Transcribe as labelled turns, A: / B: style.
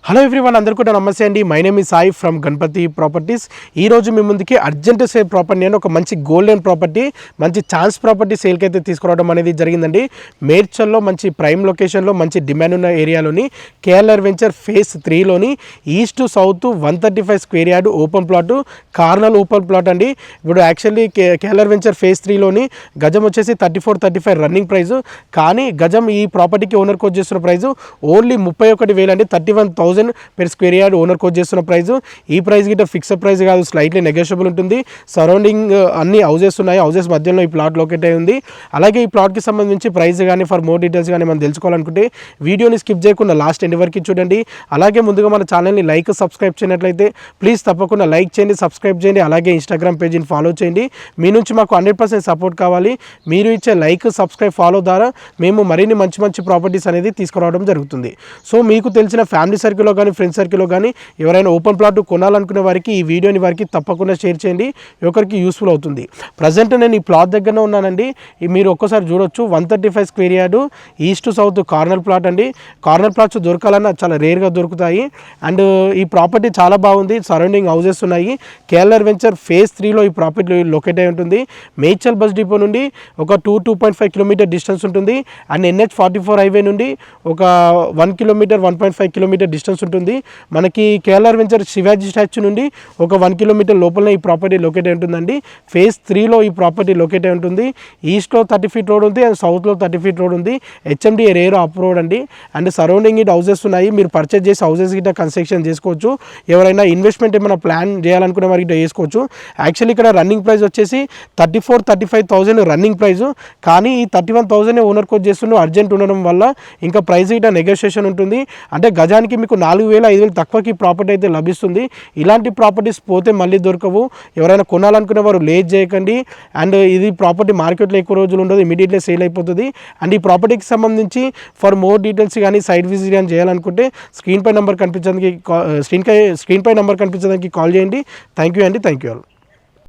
A: Hello everyone, అందరికీ కూడా నమస్తే అండి. My name is Sai from Ganapathi properties. ఈ రోజు మీ ముందుకి అర్జెంట్ సేల్ ప్రాపర్టీ అని ఒక మంచి గోల్డెన్ ప్రాపర్టీ, మంచి ఛాన్స్ ప్రాపర్టీ సేల్కి అయితే తీసుకురావడం అనేది జరిగిందండి. మేడ్చల్లో మంచి ప్రైమ్ లొకేషన్లో మంచి డిమాండ్ ఉన్న ఏరియాలోని కేఎల్ఆర్ వెంచర్ ఫేజ్ 3లోని east to south 135 square yard open plot, corner open plot అండి. ఇప్పుడు యాక్చువల్లీ కేఎల్ఆర్ వెంచర్ ఫేజ్ 3లోని గజం వచ్చేసి 34-35 రన్నింగ్ ప్రైస్, కానీ గజం ఈ ప్రాపర్టీకి ఓనర్ కోట్ చేస్తున్న ప్రైస్ ఓన్లీ 31,000 అండి. 31,000 per square yard owner quote చేస్తున్న ప్రైస్. ఈ ప్రైస్ గిట్ట ఫిక్స్డ్ ప్రైస్ కాదు, స్లైట్లీ నెగోషియబుల్ ఉంటుంది. సరౌండింగ్ అన్ని హౌసెస్ ఉన్నాయి, హౌసెస్ మధ్యలో ఈ ప్లాట్ లొకేట్ అయి ఉంది. అలాగే ఈ ప్లాట్కి సంబంధించి ప్రైస్ కానీ ఫర్ మోర్ డీటెయిల్స్ కానీ మనం తెలుసుకోవాలనుకుంటే వీడియోని స్కిప్ చేయకుండా లాస్ట్ ఎండ్ వరకు చూడండి. అలాగే ముందుగా మన ఛానల్ని లైక్ సబ్స్క్రైబ్ చేయనట్లయితే ప్లీజ్ తప్పకుండా లైక్ చేయండి, సబ్స్క్రైబ్ చేయండి. అలాగే ఇన్స్టాగ్రామ్ పేజీని ఫాలో చేయండి. మీ నుంచి మాకు 100% సపోర్ట్ కావాలి. మీరు ఇచ్చే లైక్ సబ్స్క్రైబ్ ఫాలో ద్వారా మేము మరిన్ని మంచి మంచి ప్రాపర్టీస్ అనేది తీసుకురావడం జరుగుతుంది. సో మీకు తెలిసిన ఫ్యామిలీ సర్కిల్లో కానీ ఫ్రెండ్స్ సర్కిల్లో కానీ ఎవరైనా ఓపెన్ ప్లాట్ కొనాలనుకునే వారికి ఈ వీడియోని వారికి తప్పకుండా షేర్ చేయండి, ఒకరికి యూస్ఫుల్ అవుతుంది. ప్రజెంట్ నేను ఈ ప్లాట్ దగ్గరనే ఉన్నానండి. మీరు ఒక్కసారి చూడొచ్చు, 135 square yard east to south corner plot అండి. కార్నర్ ప్లాట్స్ దొరకాలన్నా చాలా రేర్గా దొరుకుతాయి. అండ్ ఈ ప్రాపర్టీ చాలా బాగుంది, సరౌండింగ్ హౌసెస్ ఉన్నాయి. కేఎల్ఆర్ వెంచర్ ఫేజ్ 3లో ఈ ప్రాపర్టీ లొకేట్ అయి ఉంటుంది. మేడ్చల్ బస్ డిపో నుండి ఒక 2.5 కిలోమీటర్ డిస్టెన్స్ ఉంటుంది. అండ్ NH44 హైవే నుండి ఒక 1 కిలోమీటర్ 1.5 కిలోమీటర్ డిస్టెన్స్ ఉంటుంది. మనకి కేఎల్ఆర్ వెంచర్ శివాజీ స్టాచ్యూ నుండి ఒక 1 కిలోమీటర్ లోపలనే ఈ ప్రాపర్టీ లొకేట్ అయి ఉంటుందండి. ఫేజ్ 3లో ఈ ప్రాపర్టీ లొకేట్ అయి ఉంటుంది. ఈస్ట్లో 30 ఫీట్ రోడ్ ఉంది అండ్ సౌత్లో 30 ఫీట్ రోడ్ ఉంది. HMD రేర్ అప్ రోడ్ అండి. అండ్ సరౌండింగ్ ఇట్ హౌసెస్ ఉన్నాయి. మీరు పర్చేజ్ చేసి హౌసెస్ గిట్ట కన్స్ట్రక్షన్ చేసుకోవచ్చు. ఎవరైనా ఇన్వెస్ట్మెంట్ ఏమైనా ప్లాన్ చేయాలనుకునే వారికి చేసుకోవచ్చు. యాక్చువల్లీ ఇక్కడ రన్నింగ్ ప్రైస్ వచ్చేసి 34-35,000 రన్నింగ్ ప్రైస్, కానీ ఈ 31,000 ఓనర్ కోట్ చేస్తున్న అర్జెంట్ ఉండడం వల్ల ఇంకా ప్రైస్ గిట్ట నెగోషియేషన్ ఉంటుంది. అంటే గజానికి మీకు 4,000-5,000 తక్కువకి ప్రాపర్టీ అయితే లభిస్తుంది. ఇలాంటి ప్రాపర్టీస్ పోతే మళ్ళీ దొరకవు. ఎవరైనా కొనాలనుకునే వారు లేట్ చేయకండి. అండ్ ఇది ప్రాపర్టీ మార్కెట్లో ఎక్కువ రోజులు ఉండదు, ఇమీడియట్లీ సేల్ అయిపోతుంది. అండ్ ఈ ప్రాపర్టీకి సంబంధించి ఫర్ మోర్ డీటెయిల్స్ కానీ సైట్ విజిట్ కానీ చేయాలనుకుంటే స్క్రీన్ పై నెంబర్ కనిపించడానికి కాల్ చేయండి. థ్యాంక్ యూ అండి. Thank you all.